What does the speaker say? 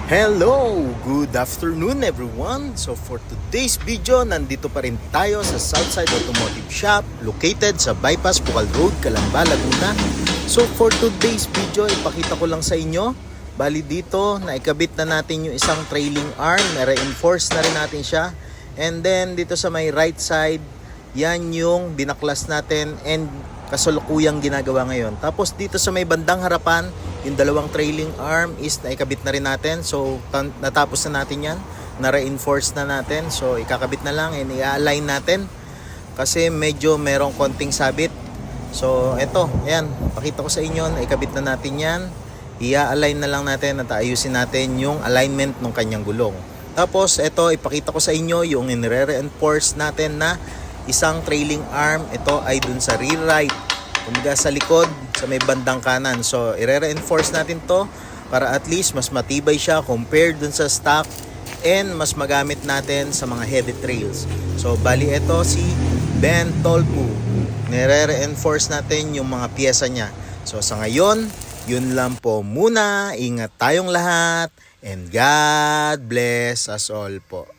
Hello! Good afternoon everyone! So for today's video, nandito pa rin tayo sa Southside Automotive Shop located sa Bypass Bocal Road, Calamba, Laguna. So for today's video, ipakita ko lang sa inyo. Bali dito, naikabit na natin yung isang trailing arm, na-reinforce na rin natin siya. And then dito sa may right side, yan yung binaklas natin and kasalukuyang ginagawa ngayon. Tapos dito sa may bandang harapan, yung dalawang trailing arm is naikabit na rin natin. So natapos na natin yan, na-reinforce na natin. So ikakabit na lang and i-align natin kasi medyo merong konting sabit. So eto, ayan, pakita ko sa inyo, naikabit na natin yan. I-align na lang natin at ayusin natin yung alignment ng kanyang gulong. Tapos eto, ipakita ko sa inyo yung i-reinforce natin na isang trailing arm. Ito ay dun sa rear right, kumbaga sa likod sa may bandang kanan. So i-reinforce natin to para at least mas matibay siya compared dun sa stock and mas magamit natin sa mga heavy trails. So bali ito si Ben Tolpu, nire-reinforce natin yung mga piyesa niya. So sa ngayon, yun lang po muna. Ingat tayong lahat and God bless us all po.